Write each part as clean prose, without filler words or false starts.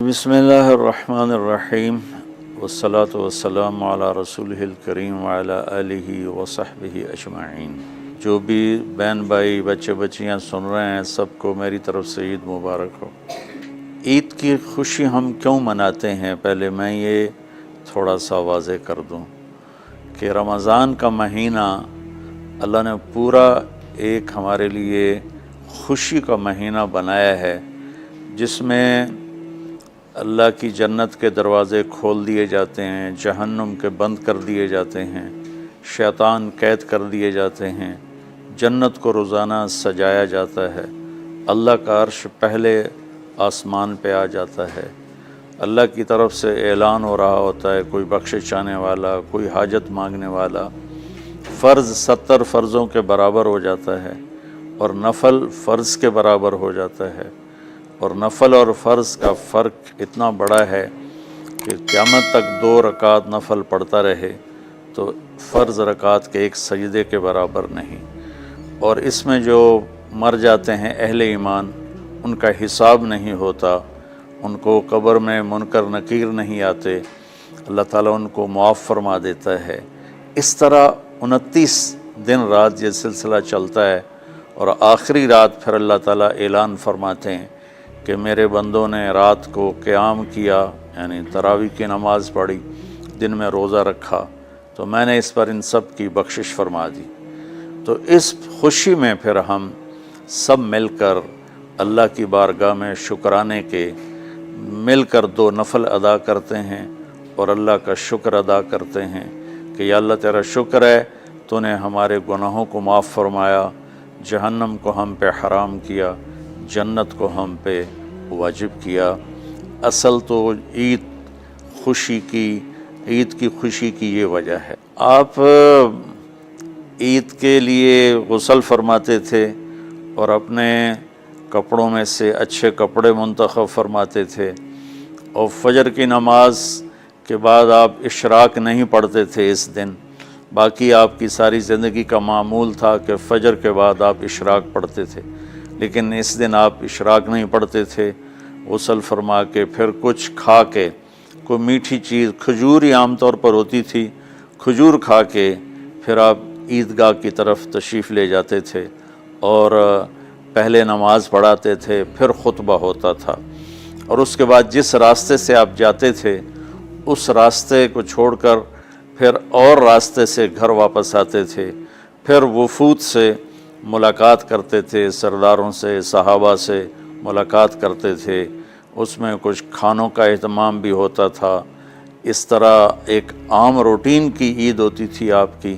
بسم اللہ الرحمن الرحیم والصلاة والسلام علی رسولہ الکریم وعلی آلہ وصحبہ اجمعین۔ جو بھی بہن بھائی بچے بچیاں سن رہے ہیں سب کو میری طرف سے عید مبارک ہو۔ عید کی خوشی ہم کیوں مناتے ہیں، پہلے میں یہ تھوڑا سا واضح کر دوں کہ رمضان کا مہینہ اللہ نے پورا ایک ہمارے لیے خوشی کا مہینہ بنایا ہے، جس میں اللہ کی جنت کے دروازے کھول دیے جاتے ہیں، جہنم کے بند کر دیے جاتے ہیں، شیطان قید کر دیے جاتے ہیں، جنت کو روزانہ سجایا جاتا ہے، اللہ کا عرش پہلے آسمان پہ آ جاتا ہے، اللہ کی طرف سے اعلان ہو رہا ہوتا ہے، کوئی بخشش چاہنے والا، کوئی حاجت مانگنے والا، فرض 70 فرضوں کے برابر ہو جاتا ہے اور نفل فرض کے برابر ہو جاتا ہے، اور نفل اور فرض کا فرق اتنا بڑا ہے کہ قیامت تک 2 رکعت نفل پڑھتا رہے تو فرض رکعت کے ایک سجدے کے برابر نہیں، اور اس میں جو مر جاتے ہیں اہل ایمان ان کا حساب نہیں ہوتا، ان کو قبر میں منکر نکیر نہیں آتے، اللہ تعالیٰ ان کو معاف فرما دیتا ہے۔ اس طرح 29 دن رات یہ سلسلہ چلتا ہے، اور آخری رات پھر اللہ تعالیٰ اعلان فرماتے ہیں کہ میرے بندوں نے رات کو قیام کیا، یعنی تراویح کی نماز پڑھی، دن میں روزہ رکھا، تو میں نے اس پر ان سب کی بخشش فرما دی۔ تو اس خوشی میں پھر ہم سب مل کر اللہ کی بارگاہ میں شکرانے کے مل کر 2 نفل ادا کرتے ہیں اور اللہ کا شکر ادا کرتے ہیں کہ یا اللہ تیرا شکر ہے تو نے ہمارے گناہوں کو معاف فرمایا، جہنم کو ہم پہ حرام کیا، جنت کو ہم پہ واجب کیا۔ اصل تو عید کی خوشی کی یہ وجہ ہے۔ آپ عید کے لیے غسل فرماتے تھے اور اپنے کپڑوں میں سے اچھے کپڑے منتخب فرماتے تھے، اور فجر کی نماز کے بعد آپ اشراق نہیں پڑھتے تھے اس دن، باقی آپ کی ساری زندگی کا معمول تھا کہ فجر کے بعد آپ اشراق پڑھتے تھے، لیکن اس دن آپ اشراق نہیں پڑھتے تھے، غسل فرما کے پھر کچھ کھا کے، کوئی میٹھی چیز، کھجور ہی عام طور پر ہوتی تھی، کھجور کھا کے پھر آپ عیدگاہ کی طرف تشریف لے جاتے تھے، اور پہلے نماز پڑھاتے تھے، پھر خطبہ ہوتا تھا، اور اس کے بعد جس راستے سے آپ جاتے تھے اس راستے کو چھوڑ کر پھر اور راستے سے گھر واپس آتے تھے، پھر وفود سے ملاقات کرتے تھے، سرداروں سے، صحابہ سے ملاقات کرتے تھے، اس میں کچھ کھانوں کا اہتمام بھی ہوتا تھا۔ اس طرح ایک عام روٹین کی عید ہوتی تھی آپ کی،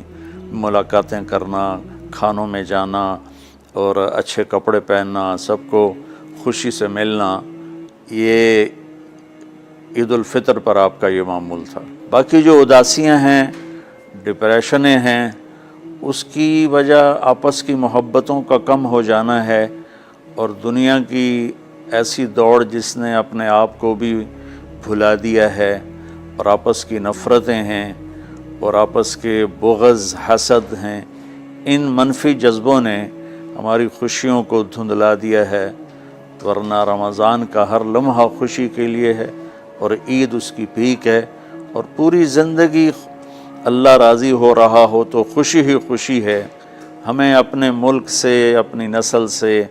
ملاقاتیں کرنا، کھانوں میں جانا اور اچھے کپڑے پہننا، سب کو خوشی سے ملنا، یہ عید الفطر پر آپ کا یہ معمول تھا۔ باقی جو اداسیاں ہیں، ڈپریشنیں ہیں، اس کی وجہ آپس کی محبتوں کا کم ہو جانا ہے، اور دنیا کی ایسی دوڑ جس نے اپنے آپ کو بھی بھلا دیا ہے، اور آپس کی نفرتیں ہیں اور آپس کے بغض، حسد ہیں، ان منفی جذبوں نے ہماری خوشیوں کو دھندلا دیا ہے، ورنہ رمضان کا ہر لمحہ خوشی کے لیے ہے، اور عید اس کی پیک ہے، اور پوری زندگی اللہ راضی ہو رہا ہو تو خوشی ہی خوشی ہے۔ ہمیں اپنے ملک سے، اپنی نسل سے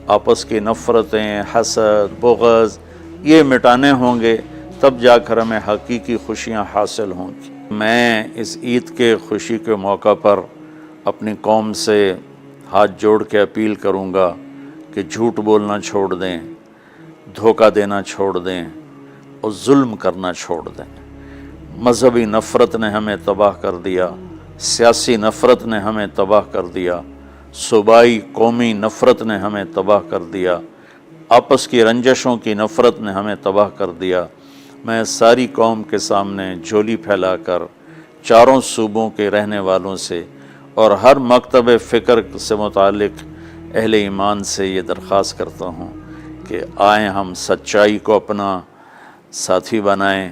آپس کی نفرتیں، حسد، بغض یہ مٹانے ہوں گے، تب جا کر ہمیں حقیقی خوشیاں حاصل ہوں گی۔ میں اس عید کے خوشی کے موقع پر اپنی قوم سے ہاتھ جوڑ کے اپیل کروں گا کہ جھوٹ بولنا چھوڑ دیں، دھوکہ دینا چھوڑ دیں، اور ظلم کرنا چھوڑ دیں۔ مذہبی نفرت نے ہمیں تباہ کر دیا، سیاسی نفرت نے ہمیں تباہ کر دیا، صوبائی قومی نفرت نے ہمیں تباہ کر دیا، آپس کی رنجشوں کی نفرت نے ہمیں تباہ کر دیا۔ میں ساری قوم کے سامنے جھولی پھیلا کر چاروں صوبوں کے رہنے والوں سے اور ہر مکتب فکر سے متعلق اہل ایمان سے یہ درخواست کرتا ہوں کہ آئیں ہم سچائی کو اپنا ساتھی بنائیں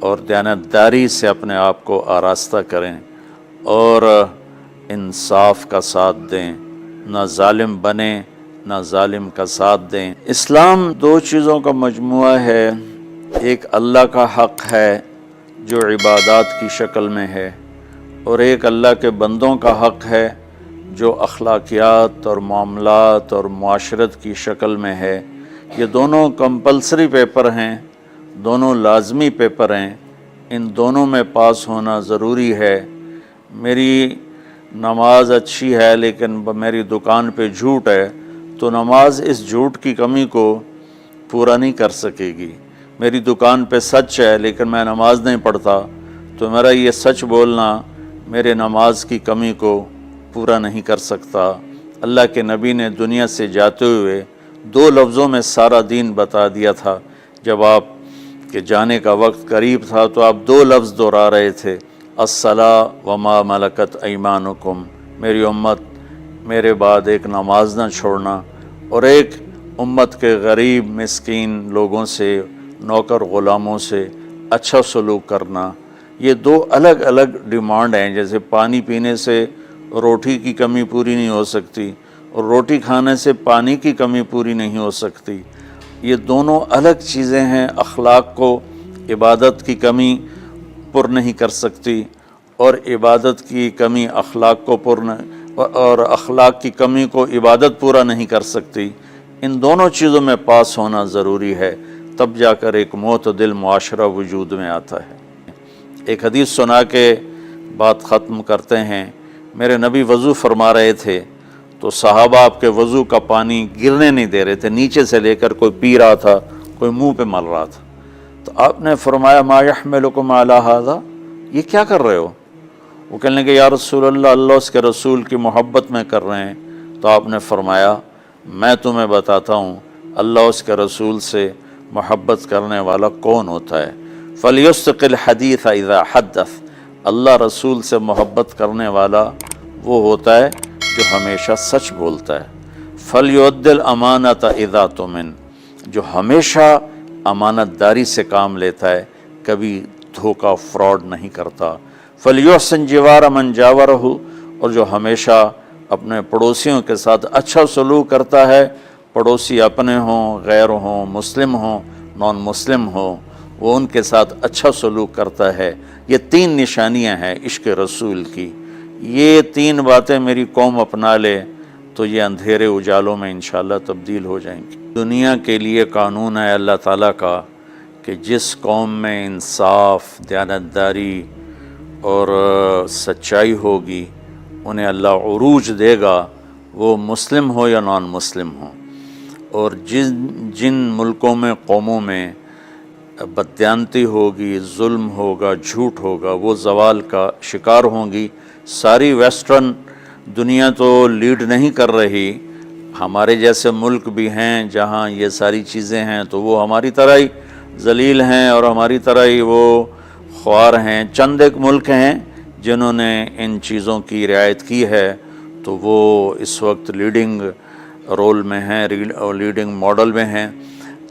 اور دیانتداری سے اپنے آپ کو آراستہ کریں، اور انصاف کا ساتھ دیں، نہ ظالم بنیں نہ ظالم کا ساتھ دیں۔ اسلام 2 چیزوں کا مجموعہ ہے، ایک اللہ کا حق ہے جو عبادات کی شکل میں ہے، اور ایک اللہ کے بندوں کا حق ہے جو اخلاقیات اور معاملات اور معاشرت کی شکل میں ہے۔ یہ دونوں کمپلسری پیپر ہیں، دونوں لازمی پیپر ہیں، ان دونوں میں پاس ہونا ضروری ہے۔ میری نماز اچھی ہے لیکن میری دکان پہ جھوٹ ہے تو نماز اس جھوٹ کی کمی کو پورا نہیں کر سکے گی۔ میری دکان پہ سچ ہے لیکن میں نماز نہیں پڑھتا تو میرا یہ سچ بولنا میرے نماز کی کمی کو پورا نہیں کر سکتا۔ اللہ کے نبی نے دنیا سے جاتے ہوئے 2 لفظوں میں سارا دین بتا دیا تھا۔ جب آپ کے جانے کا وقت قریب تھا تو آپ 2 لفظ دہرا رہے تھے، الصلاۃ وما ملکت ایمانکم، میری امت میرے بعد ایک نماز نہ چھوڑنا، اور ایک امت کے غریب مسکین لوگوں سے، نوکر غلاموں سے اچھا سلوک کرنا۔ یہ 2 الگ الگ ڈیمانڈ ہیں۔ جیسے پانی پینے سے روٹی کی کمی پوری نہیں ہو سکتی اور روٹی کھانے سے پانی کی کمی پوری نہیں ہو سکتی، یہ دونوں الگ چیزیں ہیں۔ اخلاق کو عبادت کی کمی پر نہیں کر سکتی، اور عبادت کی کمی اخلاق کو اور اخلاق کی کمی کو عبادت پورا نہیں کر سکتی۔ ان دونوں چیزوں میں پاس ہونا ضروری ہے، تب جا کر ایک معتدل معاشرہ وجود میں آتا ہے۔ ایک حدیث سنا کے بات ختم کرتے ہیں۔ میرے نبی وضو فرما رہے تھے تو صحابہ آپ کے وضو کا پانی گرنے نہیں دے رہے تھے، نیچے سے لے کر کوئی پی رہا تھا، کوئی منہ پہ مل رہا تھا۔ تو آپ نے فرمایا ما یحملکم علی ھذا، یہ کیا کر رہے ہو؟ وہ کہنے لگے یا رسول اللہ، اللہ اس کے رسول کی محبت میں کر رہے ہیں۔ تو آپ نے فرمایا میں تمہیں بتاتا ہوں اللہ اس کے رسول سے محبت کرنے والا کون ہوتا ہے۔ فَلْيُسْتِقِ الْحَدِيثَ إِذَا حَدَّثَ، اللہ رسول سے محبت کرنے والا وہ ہوتا ہے جو ہمیشہ سچ بولتا ہے۔ فَلْيُؤَدِّ الْأَمَانَةَ إِذَا تُؤْمِنَ، جو ہمیشہ امانت داری سے کام لیتا ہے، کبھی دھوکہ فراڈ نہیں کرتا۔ فَلْيُحْسِنْ جِوَارَ مَنْ جَاوَرَهُ، اور جو ہمیشہ اپنے پڑوسیوں کے ساتھ اچھا سلوک کرتا ہے، پڑوسی اپنے ہوں، غیر ہوں، مسلم ہوں، نان مسلم ہوں، وہ ان کے ساتھ اچھا سلوک کرتا ہے۔ یہ 3 نشانیاں ہیں عشق رسول کی۔ یہ 3 باتیں میری قوم اپنا لے تو یہ اندھیرے اجالوں میں انشاءاللہ تبدیل ہو جائیں گی۔ دنیا کے لیے قانون ہے اللہ تعالیٰ کا کہ جس قوم میں انصاف، دیانتداری اور سچائی ہوگی انہیں اللہ عروج دے گا، وہ مسلم ہو یا نان مسلم ہو۔ اور جن ملکوں میں، قوموں میں بددیانتی ہوگی، ظلم ہوگا، جھوٹ ہوگا، وہ زوال کا شکار ہوں گی۔ ساری ویسٹرن دنیا تو لیڈ نہیں کر رہی، ہمارے جیسے ملک بھی ہیں جہاں یہ ساری چیزیں ہیں تو وہ ہماری طرح ہی ذلیل ہیں اور ہماری طرح ہی وہ خوار ہیں۔ چند ایک ملک ہیں جنہوں نے ان چیزوں کی رعایت کی ہے تو وہ اس وقت لیڈنگ رول میں ہیں، لیڈنگ ماڈل میں ہیں۔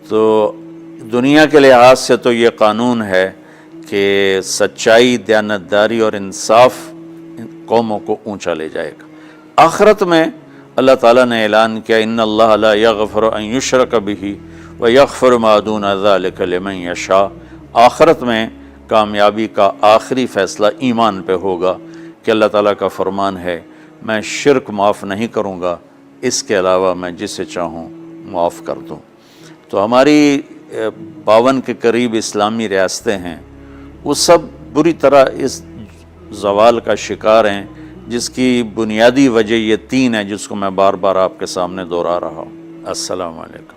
تو دنیا کے لحاظ سے تو یہ قانون ہے کہ سچائی، دیانتداری اور انصاف قوموں کو اونچا لے جائے گا۔ آخرت میں اللہ تعالیٰ نے اعلان کیا ان اللہ لا یغفر ان یشرک بہ ویغفر ما دون ذلک لمن یشاء۔ آخرت میں کامیابی کا آخری فیصلہ ایمان پہ ہوگا کہ اللہ تعالیٰ کا فرمان ہے میں شرک معاف نہیں کروں گا، اس کے علاوہ میں جسے چاہوں معاف کر دوں۔ تو ہماری 52 کے قریب اسلامی ریاستیں ہیں، وہ سب بری طرح اس زوال کا شکار ہیں، جس کی بنیادی وجہ یہ 3 ہے جس کو میں بار بار آپ کے سامنے دہرا رہا ہوں۔ السلام علیکم۔